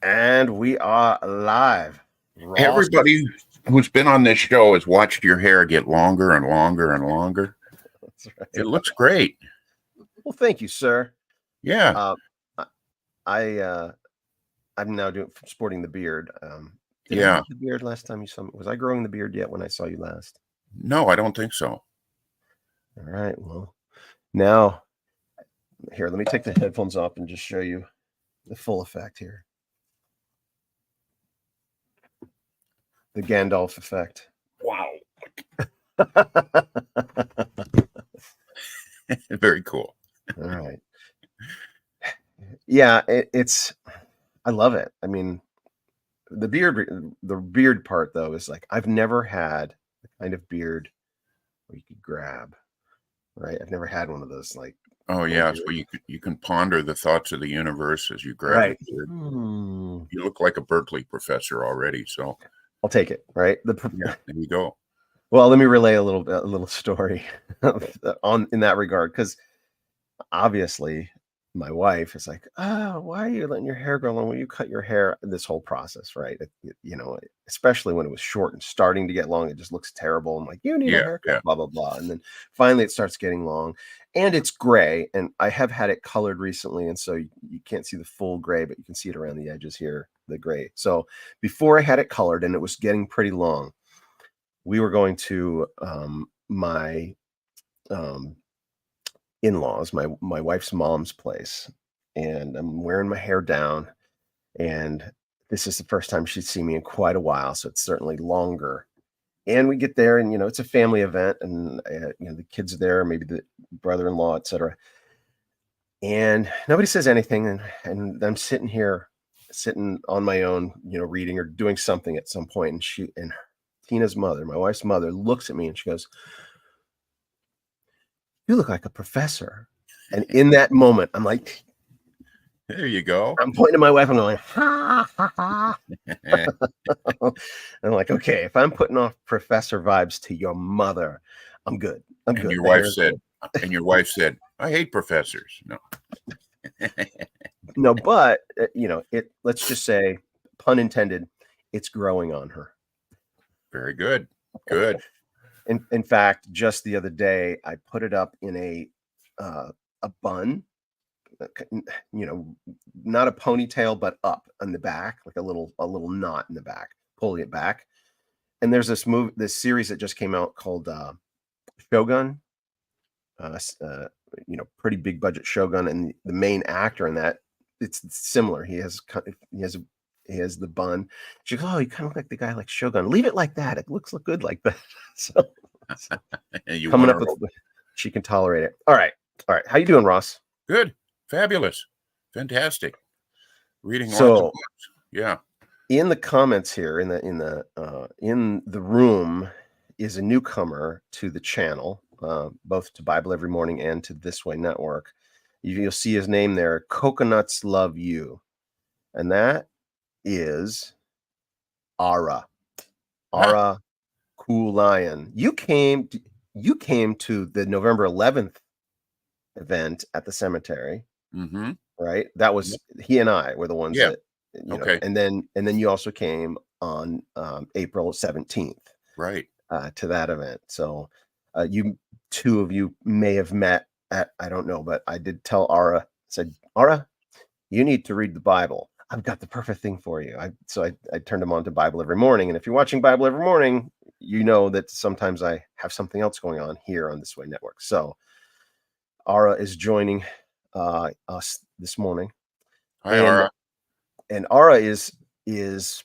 And we are live. Ross. Everybody who's been on this show has watched your hair get longer and longer and longer. That's It right. looks great. Well, thank you, sir. Yeah. Uh, I, I'm now sporting the beard. Did I Yeah. have the beard last time you saw me? Was I growing the beard yet when I saw you last? No, I don't think so. All right. Well, now here, let me take the headphones off and just show you the full effect here. The Gandalf effect. Wow. Very cool. All right. Yeah, it's. I love it. I mean, the beard part though is like I've never had the kind of beard where you could grab. Right. I've never had one of those like Oh full yeah, beard. so you can ponder the thoughts of the universe as you grab the Right. beard. You look like a Berkeley professor already. So I'll take it. Right. yeah, there you go. Well, let me relay a little story on in that regard because obviously my wife is like, "Oh, why are you letting your hair grow long? When you cut your hair?" This whole process, right? Especially when it was short and starting to get long, it just looks terrible. I'm like, "You need a Yeah, yeah. haircut," blah blah blah, and then finally it starts getting long, and it's gray. And I have had it colored recently, and so you can't see the full gray, but you can see it around the edges here, the gray. So before I had it colored, and it was getting pretty long, we were going to my um, in-laws, my wife's mom's place, and I'm wearing my hair down, and this is the first time she'd seen me in quite a while, so it's certainly longer. And we get there, and it's a family event, and the kids are there, maybe the brother-in-law, etc. And nobody says anything, and I'm sitting on my own, reading or doing something at some point, and Tina's mother, my wife's mother, looks at me and she goes, "You look like a professor." And in that moment, I'm like, There you go. I'm pointing to my wife. I'm going, ha, ha, ha. I'm like, okay, if I'm putting off professor vibes to your mother, I'm good. I'm And good. your The wife hair's said, good. I hate professors. No. No, but it. Let's just say, pun intended, it's growing on her. Very good. Good. In fact, just the other day, I put it up in a bun, not a ponytail, but up on the back, like a little knot in the back, pulling it back. And there's this series that just came out called Shogun, pretty big budget Shogun, and the main actor in that, it's similar. He has the bun. She goes, "Oh, you kind of look like the guy like Shogun. Leave it like that. It looks look good like that." So You coming want up to with, she can tolerate it. All right, How you doing, Ross? good, fabulous, fantastic. Reading lots of So books. Yeah. in the comments here in the room is a newcomer to the channel, both to Bible Every Morning and to This Way Network. You'll see his name there, Coconuts Love You, and that is Ara. Huh. Ara Cool Lion. You came to the November 11th event at the cemetery, Mm-hmm. right? That was Yep. he and I were the ones Yeah. that, Okay. and then you also came on April 17th Right. to that event. So you two of you may have met at, I don't know, but I did tell Ara, said, "Ara, you need to read the Bible. I've got the perfect thing for you." I turned him on to Bible Every Morning. And if you're watching Bible Every Morning, you know that sometimes I have something else going on here on This Way Network. So Ara is joining us this morning. Hi, And Ara. Ara is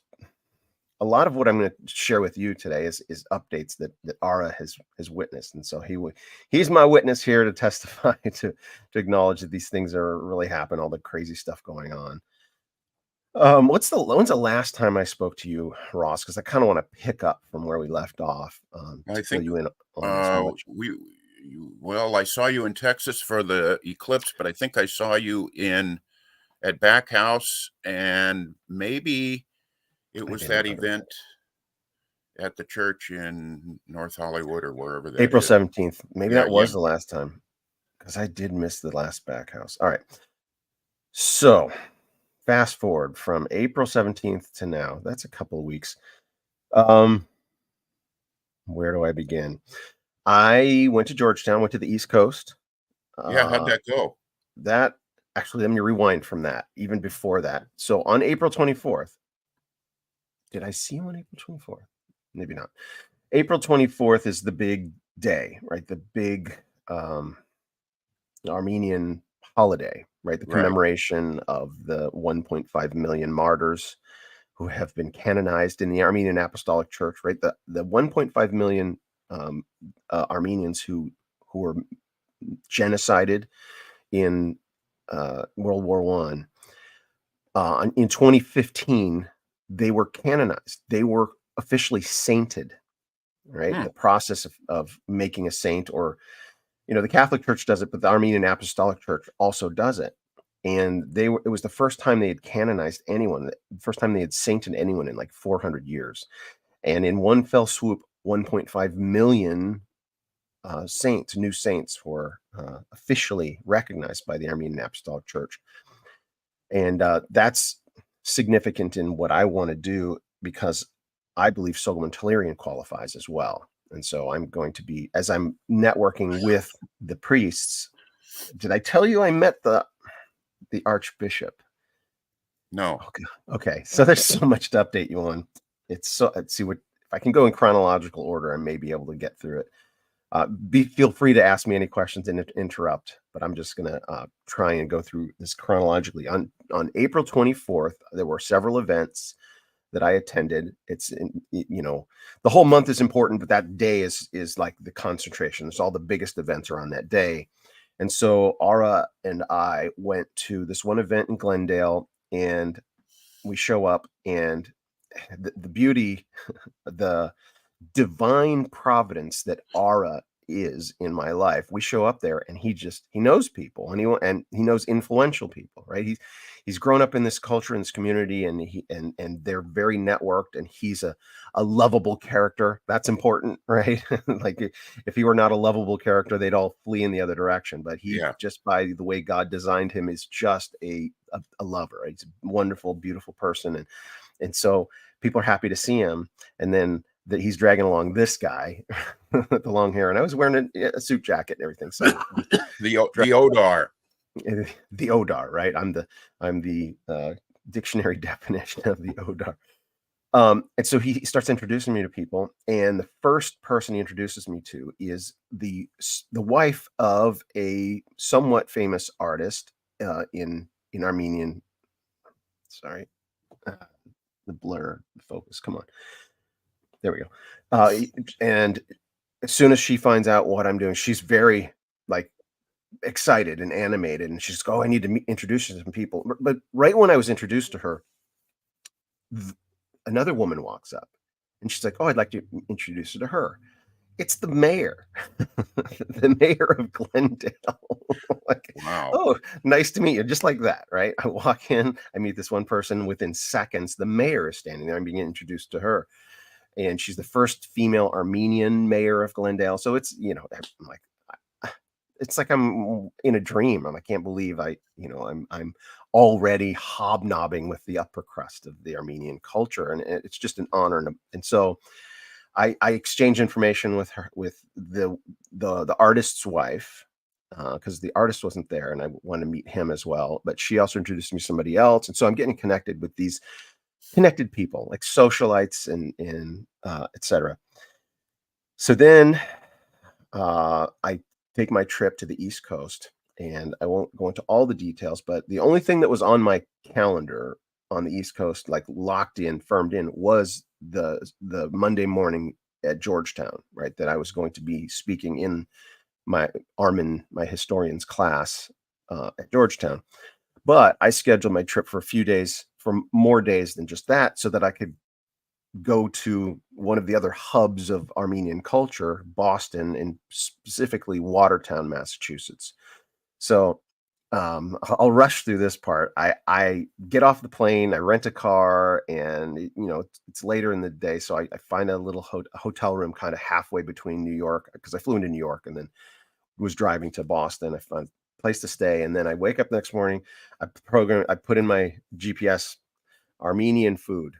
a lot of what I'm going to share with you today is updates that Ara has witnessed, and so he's my witness here to testify to acknowledge that these things are really happening, all the crazy stuff going on. When's the last time I spoke to you, Ross? Because I kind of want to pick up from where we left off I to fill think you in on this one. well, I saw you in Texas for the eclipse, but I think I saw you at Back House, and maybe it was that event at the church in North Hollywood or wherever that April is. 17th. Maybe Yeah, that yeah. was the last time because I did miss the last back house. All right. So fast forward from April 17th to now. That's a couple of weeks. Um, where do I begin? I went to Georgetown, went to the East Coast. Yeah, how'd Uh, that go? that actually, let me rewind from that, even before that. So on April 24th, did I see you on April 24th? Maybe not. April 24th is the big day, right? The big Armenian holiday, right? The Right, commemoration of the 1.5 million martyrs who have been canonized in the Armenian Apostolic Church, right? The 1.5 million Armenians who were genocided in World War One. In 2015, they were canonized. They were officially sainted, right? hmm, The process of making a saint, or the Catholic Church does it, but the Armenian Apostolic Church also does it. And it was the first time they had canonized anyone, the first time they had sainted anyone in like 400 years. And in one fell swoop, 1.5 million new saints were officially recognized by the Armenian Apostolic Church. And that's significant in what I want to do, because I believe Solomon Tellurian qualifies as well. And so I'm going to be, as I'm networking with the priests. Did I tell you I met the Archbishop? no. Okay. Okay. So there's so much to update you on. Let's see what, if I can go in chronological order, I may be able to get through it. Feel free to ask me any questions and interrupt, but I'm just going to try and go through this chronologically. On April 24th, there were several events that I attended. The whole month is important, but that day is like the concentration. It's all the biggest events are on that day. And so Ara and I went to this one event in Glendale, and we show up, and the beauty, the divine providence that Ara is in my life. We show up there, and he knows people, and he knows influential people, right? He's grown up in this culture, in this community, and and they're very networked, and he's a lovable character. That's important, right? Like if he were not a lovable character, they'd all flee in the other direction. But he, Yeah, just by the way God designed him, is just a lover. Right? He's a wonderful, beautiful person, and so people are happy to see him. And then that he's dragging along this guy with the long hair, and I was wearing a suit jacket and everything. So the Odar. the Odar, right? I'm the dictionary definition of the Odar. And so he starts introducing me to people, and the first person he introduces me to is the wife of a somewhat famous artist in Armenian. Sorry, the blur, the focus. Come on, there we go. And as soon as she finds out what I'm doing, she's very like excited and animated, and she's like, "Oh, I need to introduce you to some people." But right when I was introduced to her, another woman walks up, and she's like, "Oh, I'd like to introduce you to her." It's the mayor, the mayor of Glendale. Like, Wow. "Oh, nice to meet you," just like that, right? I walk in, I meet this one person. Within seconds, the mayor is standing there. I'm being introduced to her, and she's the first female Armenian mayor of Glendale. So I'm like, it's like I'm in a dream. I can't believe I'm already hobnobbing with the upper crust of the Armenian culture, and it's just an honor. And so I exchange information with her, with the artist's wife, because the artist wasn't there, and I wanted to meet him as well. But she also introduced me to somebody else, and so I'm getting connected with these connected people, like socialites and etc. So then I take my trip to the East Coast, and I won't go into all the details, but the only thing that was on my calendar on the East Coast, like locked in, firmed in, was the Monday morning at Georgetown, right? That I was going to be speaking in my historian's class at Georgetown. But I scheduled my trip for a few days, for more days than just that, so that I could go to one of the other hubs of Armenian culture, Boston, and specifically Watertown, Massachusetts. So I'll rush through this part. I get off the plane, I rent a car, and it's later in the day, so I find a little hotel room kind of halfway between New York, because I flew into New York and then was driving to Boston. I found a place to stay. And then I wake up the next morning, I put in my GPS Armenian food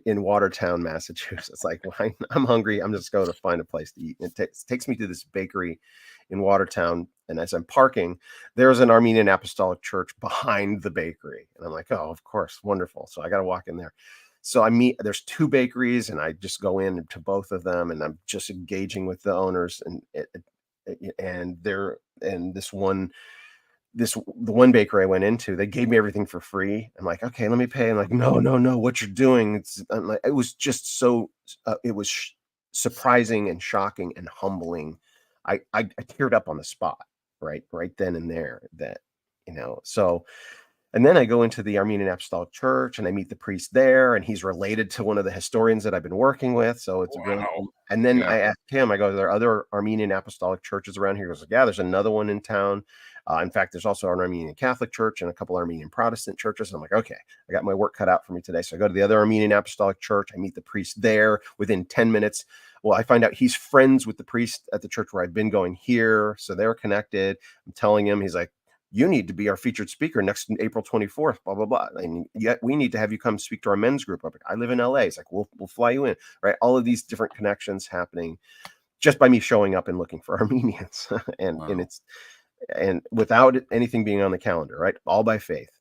in Watertown, Massachusetts. Like, when I'm hungry, I'm just going to find a place to eat. And it takes me to this bakery in Watertown. And as I'm parking, there's an Armenian Apostolic Church behind the bakery. And I'm like, oh, of course, wonderful. So I got to walk in there. So there's 2 bakeries, and I just go in to both of them, and I'm just engaging with the owners, and the one bakery I went into, they gave me everything for free. I'm like, okay, let me pay. I'm like, no, what you're doing. I'm like, it was just so, it was surprising and shocking and humbling. I teared up on the spot, right then and there, that, so. And then I go into the Armenian Apostolic Church, and I meet the priest there, and he's related to one of the historians that I've been working with. So it's really cool. And then I asked him, I go, are there other Armenian Apostolic churches around here? He goes, yeah, there's another one in town. In fact, there's also an Armenian Catholic church and a couple Armenian Protestant churches. And I'm like, okay, I got my work cut out for me today. So I go to the other Armenian Apostolic church. I meet the priest there within 10 minutes. Well, I find out he's friends with the priest at the church where I've been going here. So they're connected. I'm telling him, he's like, you need to be our featured speaker next April 24th, blah, blah, blah. And yet we need to have you come speak to our men's group. I live in LA. It's like, we'll fly you in, right? All of these different connections happening just by me showing up and looking for Armenians and without anything being on the calendar, right? All by faith.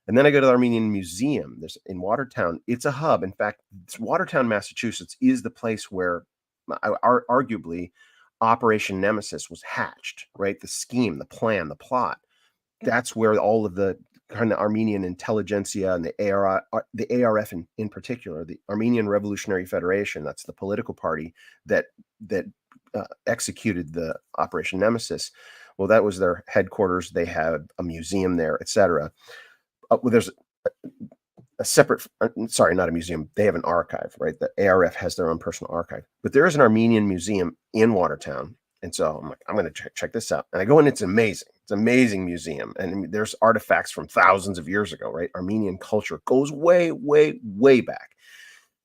And then I go to the Armenian Museum. There's in Watertown. It's a hub. In fact, Watertown, Massachusetts is the place where arguably Operation Nemesis was hatched, right? The scheme, the plan, the plot. That's where all of the kind of Armenian intelligentsia and the ARF in particular, the Armenian Revolutionary Federation, that's the political party that executed the Operation Nemesis. Well, that was their headquarters. They had a museum there, etc. There's a separate, sorry, not a museum. They have an archive, right? The ARF has their own personal archive, but there is an Armenian museum in Watertown. And so I'm like, I'm going to check this out. And I go in, it's amazing. It's an amazing museum. And there's artifacts from thousands of years ago, right? Armenian culture goes way, way, way back.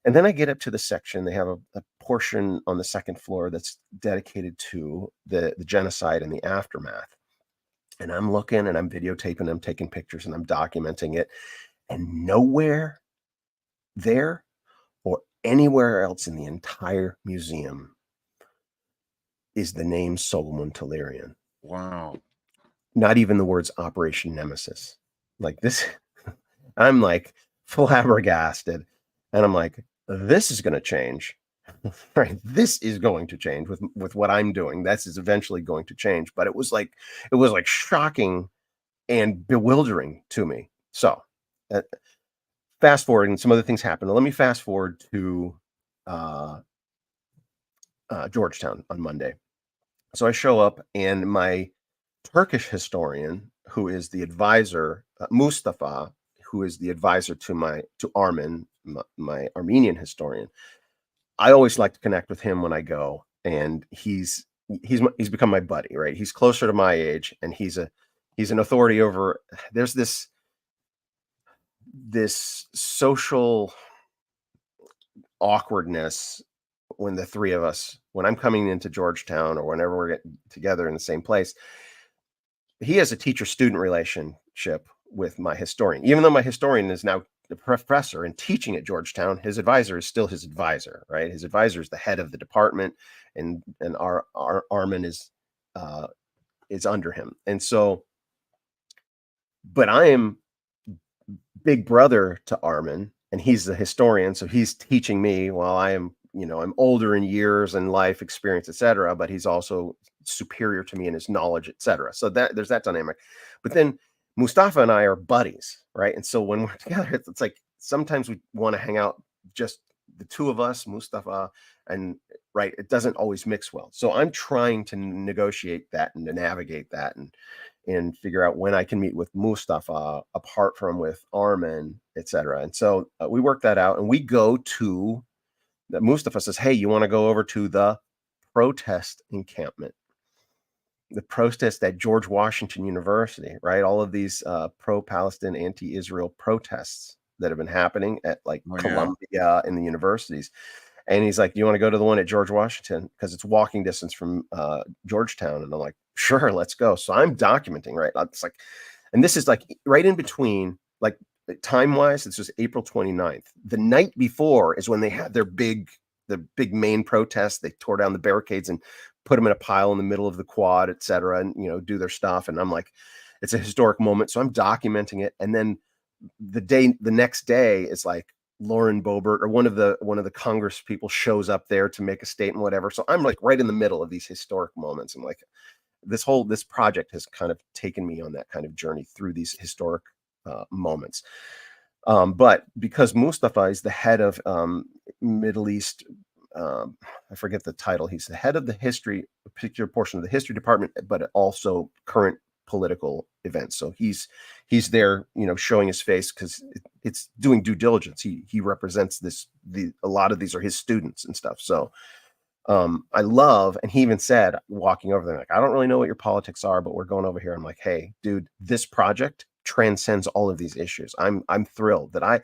And then I get up to the section. They have a portion on the second floor that's dedicated to the genocide and the aftermath. And I'm looking and I'm videotaping, I'm taking pictures and I'm documenting it. And nowhere there or anywhere else in the entire museum is the name Solomon Tehlirian. Wow. Not even the words Operation Nemesis. Like this, I'm like flabbergasted. And I'm like, this is going to change. Right. This is going to change with what I'm doing. This is eventually going to change. But it was like shocking and bewildering to me. So fast forward, and some other things happen. Let me fast forward to Georgetown on Monday. So I show up, and my Turkish historian, who is the advisor, Mustafa, who is the advisor to Armin, my Armenian historian. I always like to connect with him when I go, and he's become my buddy, right? He's closer to my age, and he's an authority over. There's this social awkwardness when the three of us, when I'm coming into Georgetown or whenever we're getting together in the same place. He has a teacher-student relationship with my historian. Even though my historian is now the professor and teaching at Georgetown, his advisor is still his advisor, right? His advisor is the head of the department, and our Armin is under him. And so, but I am big brother to Armin, and he's the historian, so he's teaching me while I am, I'm older in years and life experience, etc. But he's also superior to me in his knowledge, etc. So there's that dynamic. But then Mustafa and I are buddies, right? And so when we're together, it's like sometimes we want to hang out, just the two of us, Mustafa, and right, it doesn't always mix well. So I'm trying to negotiate that and to navigate that and figure out when I can meet with Mustafa apart from with Armin, etc. And so we work that out, and we go to that. Mustafa says, hey, you want to go over to the protest encampment? The protest at George Washington University, right? All of these pro-Palestine, anti-Israel protests that have been happening at Columbia and the universities. And he's like, do you want to go to the one at George Washington? Because it's walking distance from Georgetown. And I'm like, Sure, let's go. So I'm documenting, right? It's like, and this is like right in between, like time wise, it's just April 29th. The night before is when they had the big main protest. They tore down the barricades and put them in a pile in the middle of the quad, et cetera, and, do their stuff. And I'm like, it's a historic moment. So I'm documenting it. And then the next day is like Lauren Boebert or one of the Congress people shows up there to make a statement, whatever. So I'm like right in the middle of these historic moments. I'm like, this project has kind of taken me on that kind of journey through these historic moments. But because Mustafa is the head of Middle East, I forget the title. He's the head of the history, a particular portion of the history department, but also current political events. So he's there, showing his face because it's doing due diligence. He represents a lot of these are his students and stuff. So I love, and he even said, walking over there, like, I don't really know what your politics are, but we're going over here. I'm like, hey, dude, this project transcends all of these issues. I'm thrilled that I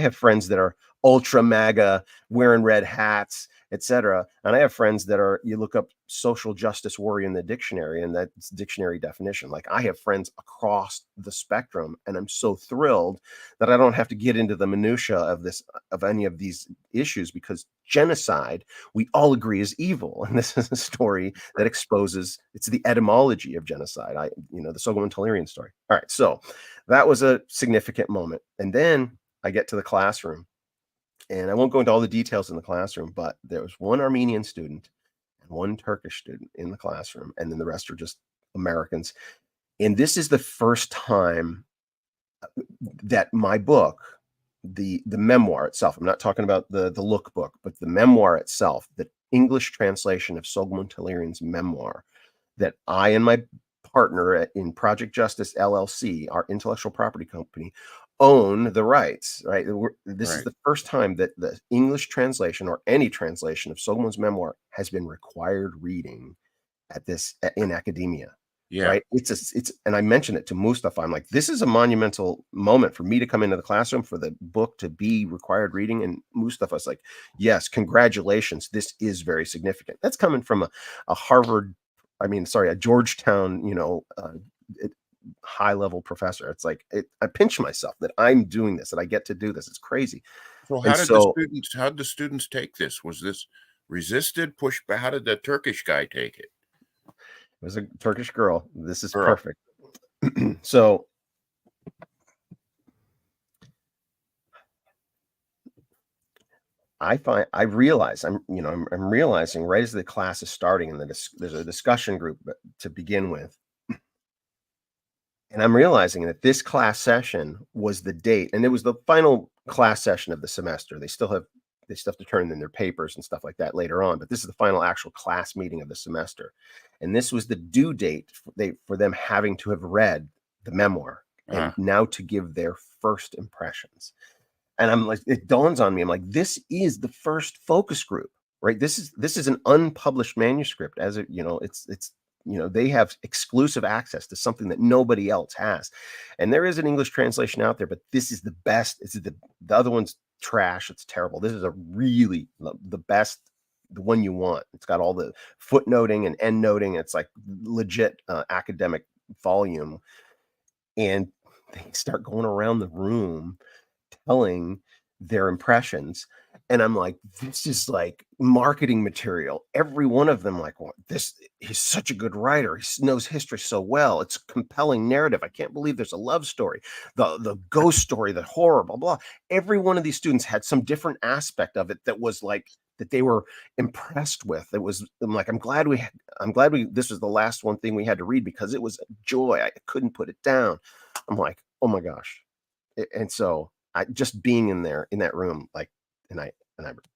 have friends that are ultra MAGA, wearing red hats, etc. And I have friends that are, you look up social justice warrior in the dictionary, and that's dictionary definition. Like, I have friends across the spectrum, and I'm so thrilled that I don't have to get into the minutia of any of these issues, because genocide, we all agree, is evil. And this is a story that exposes, it's the etymology of genocide. The Soghomon Tehlirian story. All right. So that was a significant moment. And then I get to the classroom, and I won't go into all the details in the classroom, but there was one Armenian student and one Turkish student in the classroom, and then the rest are just Americans. And this is the first time that my book, the memoir itself, I'm not talking about the lookbook, but the memoir itself, the English translation of Soghomon Tehlirian's memoir, that I and my partner in Project Justice LLC, our intellectual property company, own the rights, right? This is the first time that the English translation or any translation of Soghomon's memoir has been required reading in academia. Yeah. Right. And I mentioned it to Mustafa. I'm like, this is a monumental moment for me to come into the classroom, for the book to be required reading. And Mustafa's like, yes, congratulations. This is very significant. That's coming from a Georgetown, high level professor. It's like, I pinch myself that I'm doing this, that I get to do this. It's crazy. So how did the students take this? Was this resisted, pushed back? How did the Turkish guy take it? It was a Turkish girl. This is perfect. So I realize I'm realizing right as the class is starting, and there's a discussion group to begin with. And I'm realizing that this class session was the date, and it was the final class session of the semester. They still have to turn in their papers and stuff like that later on, but this is the final actual class meeting of the semester. And this was the due date for them having to have read the memoir and now to give their first impressions. And I'm like, it dawns on me, I'm like, this is the first focus group, right? This is an unpublished manuscript, it's they have exclusive access to something that nobody else has. And there is an English translation out there, but this is the best. The other one's trash. It's terrible. This is a really the best, the one you want. It's got all the footnoting and endnoting. It's like legit academic volume. And they start going around the room telling their impressions. And I'm like, this is like marketing material. Every one of them, like, well, he's such a good writer. He knows history so well. It's a compelling narrative. I can't believe there's a love story, the ghost story, the horror, blah, blah. Every one of these students had some different aspect of it that was like, that they were impressed with. I'm glad this was the last one thing we had to read, because it was a joy. I couldn't put it down. I'm like, oh my gosh. And so I just being in that room, like, and I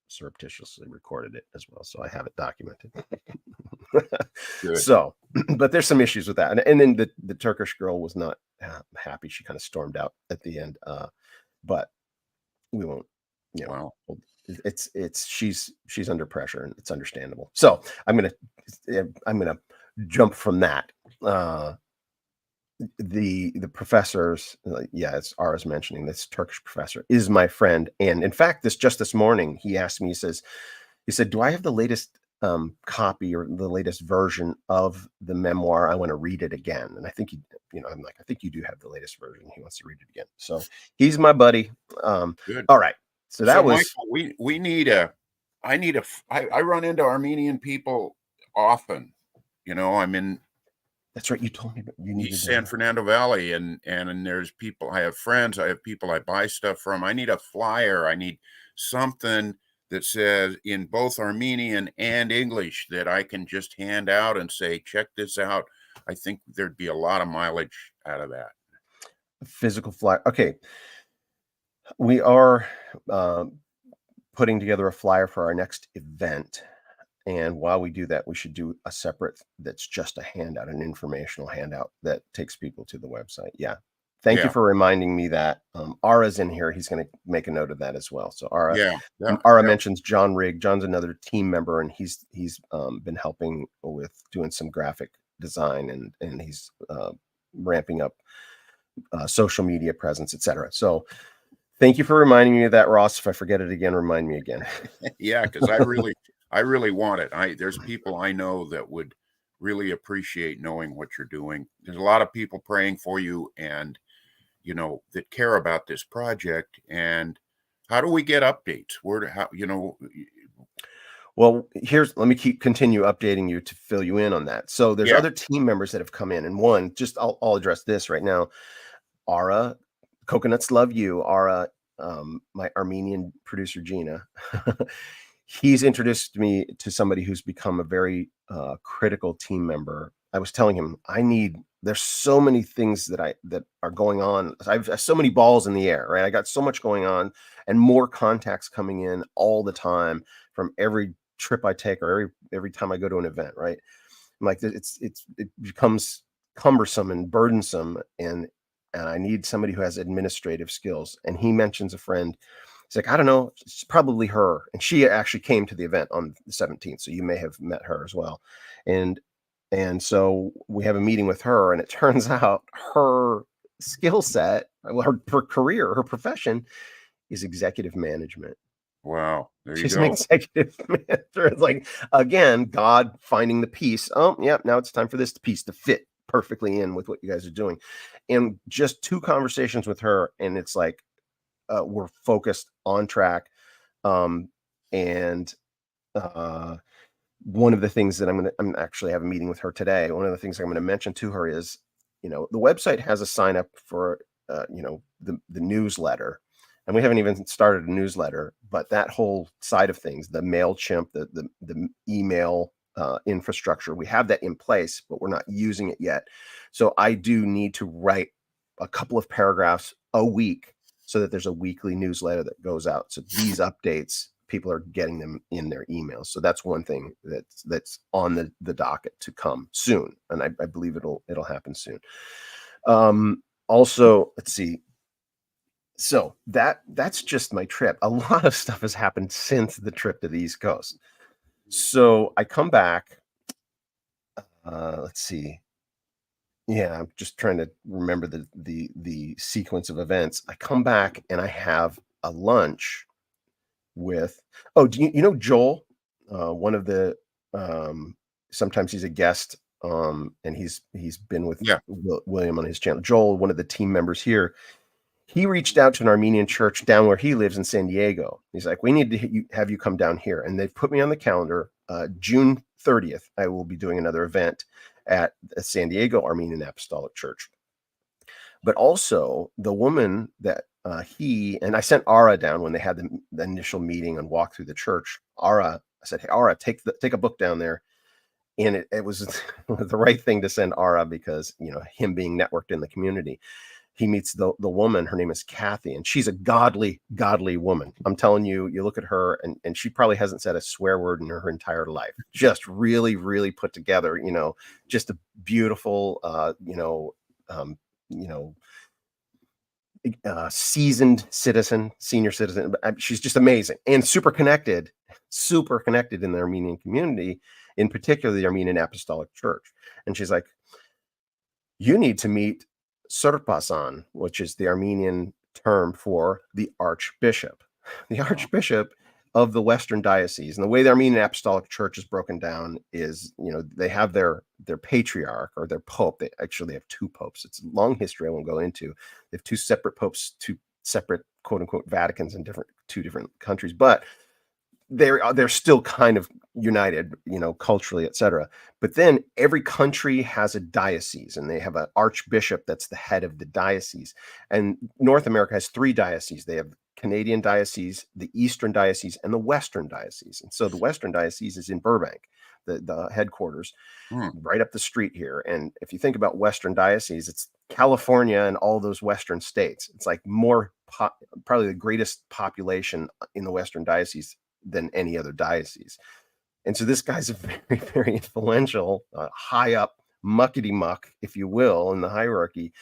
surreptitiously recorded it as well, so I have it documented. So, but there's some issues with that, and then the Turkish girl was not happy. She kind of stormed out at the end, but we won't. Wow. She's under pressure, and it's understandable. So I'm gonna jump from that. The professors, as Ara's mentioning, this Turkish professor is my friend, and in fact, this morning he asked me, he said, do I have the latest copy or the latest version of the memoir. I want to read it again. And I think I'm like, I think you do have the latest version. He wants to read it again. So he's my buddy. Good. All right. So that So was Michael, we need I run into Armenian people often. I'm in that's right. You told me that you needed East San Fernando Valley, and there's people. I have friends. I have people I buy stuff from. I need a flyer. I need something that says in both Armenian and English that I can just hand out and say, check this out. I think there'd be a lot of mileage out of that. physical flyer. Okay. We are putting together a flyer for our next event. And while we do that, we should do a separate that's just a handout, an informational handout that takes people to the website. Yeah. Thank you Yeah. for reminding me that. Ara's in here. He's going to make a note of that as well. So Ara, Yeah. Ara mentions John Rigg. John's another team member, and he's been helping with doing some graphic design, and he's ramping up social media presence, etc. So thank you for reminding me of that, Ross. If I forget it again, remind me again. Yeah, because I really want it. There's people I know that would really appreciate knowing what you're doing. There's a lot of people praying for you and that care about this project. And how do we get updates? Well, let me continue updating you to fill you in on that. So there's other team members that have come in, and one, just I'll address this right now. Ara, Coconuts Love You. Ara, my Armenian producer, Gina, he's introduced me to somebody who's become a very critical team member. I was telling him there's so many things that are going on. I've so many balls in the air, right? I got so much going on and more contacts coming in all the time from every trip I take or every time I go to an event, right? I'm like, it becomes cumbersome and burdensome, and I need somebody who has administrative skills. And he mentions a friend. He's like, I don't know, it's probably her. And she actually came to the event on the 17th. So you may have met her as well. And so we have a meeting with her, and it turns out her skill set, her career, her profession is executive management. Wow. There you She's go. an executive manager. It's like, again, God finding the piece. Oh, yeah, now it's time for this piece to fit perfectly in with what you guys are doing. And just 2 conversations with her, and it's like, we're focused on track. And one of the things that I'm actually have a meeting with her today. One of the things I'm going to mention to her is, the website has a sign up for, the newsletter, and we haven't even started a newsletter, but that whole side of things, the MailChimp, the email infrastructure, we have that in place, but we're not using it yet. So I do need to write a couple of paragraphs a week so that there's a weekly newsletter that goes out. So these updates, people are getting them in their emails. So that's one thing that's on the docket to come soon. And I believe it'll happen soon. Also, let's see. So that's just my trip. A lot of stuff has happened since the trip to the East Coast. So I come back. Let's see. Yeah, I'm just trying to remember the sequence of events. I come back and I have a lunch with. Oh, do you know Joel? One of the sometimes he's a guest, and he's been with William on his channel. Joel, one of the team members here. He reached out to an Armenian church down where he lives in San Diego. He's like, we need to have you come down here. And they've put me on the calendar. June 30th, I will be doing another event at the San Diego Armenian Apostolic Church. But also the woman that and I sent Ara down when they had the initial meeting and walk through the church. I said, hey, Ara, take a book down there. And it was the right thing to send Ara because, him being networked in the community. He meets the woman. Her name is Kathy, and she's a godly woman. I'm telling you, you look at her, and she probably hasn't said a swear word in her entire life. Just really, really put together. Just a beautiful, seasoned citizen, senior citizen. She's just amazing and super connected in the Armenian community, in particular the Armenian Apostolic Church. And she's like, you need to meet Surpasan, which is the Armenian term for the archbishop. The archbishop of the Western diocese. And the way the Armenian Apostolic Church is broken down is, they have their patriarch or their pope. They have two popes. It's a long history I won't go into. They have two separate popes, two separate quote unquote Vaticans in two different countries, but they're still kind of united, culturally, etc. But then every country has a diocese, and they have an archbishop that's the head of the diocese. And North America has three dioceses. They have Canadian diocese, the Eastern diocese, and the Western diocese. And so the Western diocese is in Burbank, the headquarters, right up the street here. And if you think about Western diocese, it's California and all those Western states. It's like probably the greatest population in the Western diocese than any other diocese. And so this guy's a very, very influential, high up muckety muck, if you will, in the hierarchy.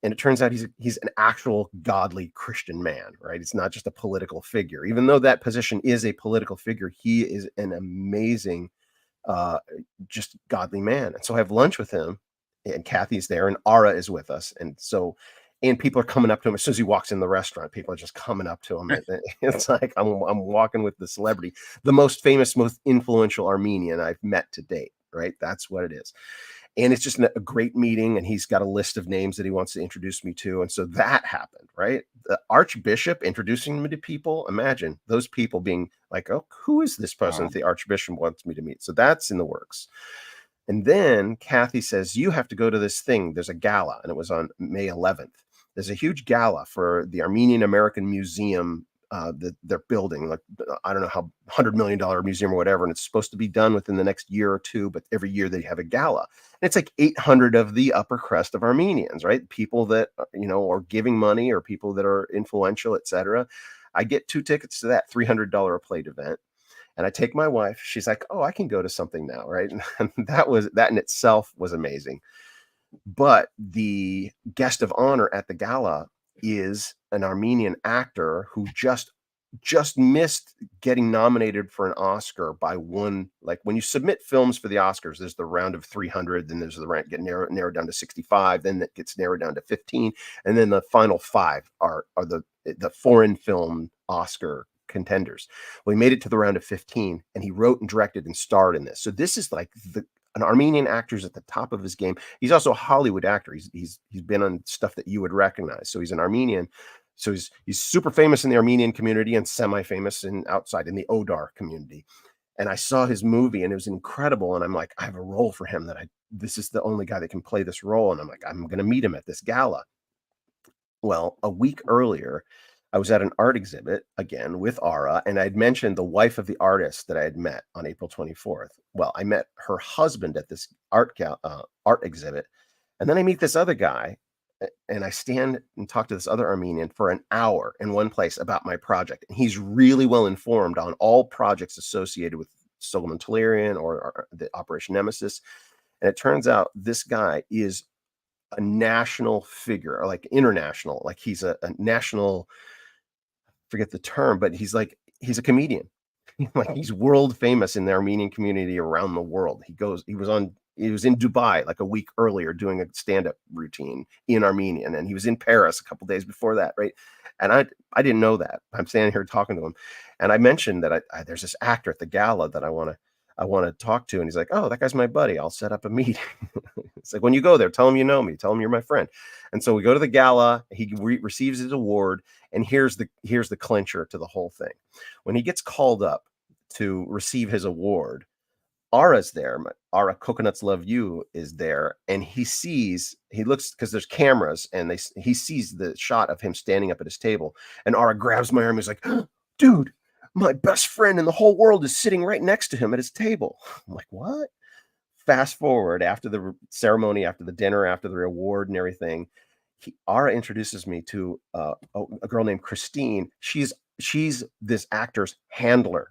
And it turns out he's an actual godly Christian man, right? It's not just a political figure. Even though that position is a political figure, he is an amazing, just godly man. And so I have lunch with him, and Kathy's there, and Ara is with us. And people are coming up to him as soon as he walks in the restaurant. People are just coming up to him. It's like I'm walking with the celebrity, the most famous, most influential Armenian I've met to date, right? That's what it is. And it's just a great meeting. And he's got a list of names that he wants to introduce me to. And so that happened, right? The Archbishop introducing me to people. Imagine those people being like, oh, who is this person that the Archbishop wants me to meet? So that's in the works. And then Kathy says, you have to go to this thing. There's a gala. And it was on May 11th. There's a huge gala for the Armenian American Museum that they're building, like, I don't know how, $100 million museum or whatever. And it's supposed to be done within the next year or two, but every year they have a gala. And it's like 800 of the upper crust of Armenians, right? People that, are giving money, or people that are influential, etc. I get 2 tickets to that $300 a plate event. And I take my wife. She's like, oh, I can go to something now, right? And that in itself was amazing. But the guest of honor at the gala is an Armenian actor who just missed getting nominated for an Oscar by one. Like, when you submit films for the Oscars, there's the round of 300, then there's the rank get narrowed down to 65, then that gets narrowed down to 15, and then the final 5 are the foreign film Oscar contenders. Well, he made it to the round of 15, and he wrote and directed and starred in this. So this is like an Armenian actor's at the top of his game. He's also a Hollywood actor. He's been on stuff that you would recognize. So he's an Armenian. So he's super famous in the Armenian community and semi-famous outside in the Odar community. And I saw his movie, and it was incredible. And I'm like, I have a role for him this is the only guy that can play this role. And I'm like, I'm going to meet him at this gala. Well, a week earlier, I was at an art exhibit again with Ara, and I'd mentioned the wife of the artist that I had met on April 24th. Well, I met her husband at this art exhibit, and then I meet this other guy, and I stand and talk to this other Armenian for an hour in one place about my project. And he's really well informed on all projects associated with Solomon Tellurian or the Operation Nemesis. And it turns out this guy is a national figure, or like international, like he's a national, forget the term, but he's a comedian. Like, he's world famous in the Armenian community around the world. He was in Dubai like a week earlier doing a stand-up routine in Armenian, and he was in Paris a couple days before that, right? And I didn't know that. I'm standing here talking to him, and I mentioned that there's this actor at the gala that I want to talk to, and he's like, oh, that guy's my buddy. I'll set up a meeting. It's like, when you go there, tell him you know me, tell him you're my friend. And so we go to the gala. He receives his award, and here's the clincher to the whole thing. When he gets called up to receive his award, Ara's there. Ara Coconuts Love You is there, and he looks, because there's cameras, and he sees the shot of him standing up at his table, and Ara grabs my arm. He's like, dude, my best friend in the whole world is sitting right next to him at his table. I'm like, what? Fast forward, after the ceremony, after the dinner, after the award and everything, Ara introduces me to a girl named Christine. She's this actor's handler.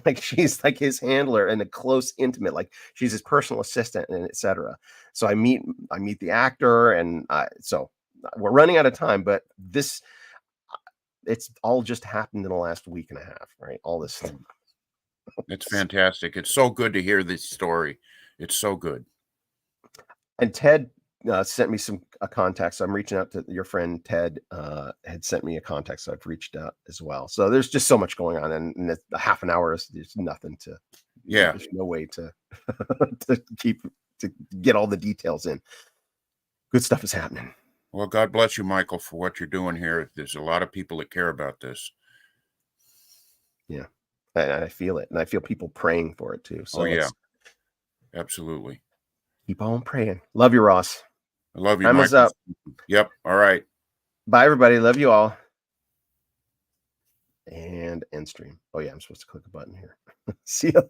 Like, she's like his handler and a close intimate, like she's his personal assistant, and etc. So I meet the actor, and so we're running out of time, but it's all just happened in the last week and a half, right? All this stuff. It's fantastic. It's so good to hear this story. It's so good. And Ted sent me some contacts. I'm reaching out to your friend Ted. Had sent me a contact, so I've reached out as well. So there's just so much going on, and a half an hour is there's nothing to. Yeah. There's no way to to get all the details in. Good stuff is happening. Well, God bless you, Michael, for what you're doing here. There's a lot of people that care about this. Yeah, and I feel it, and I feel people praying for it too. So Oh yeah, absolutely. Keep on praying. Love you, Ross. I love you, Time is Michael. up. Yep. All right. Bye, everybody. Love you all. And end stream. Oh yeah, I'm supposed to click a button here. See ya.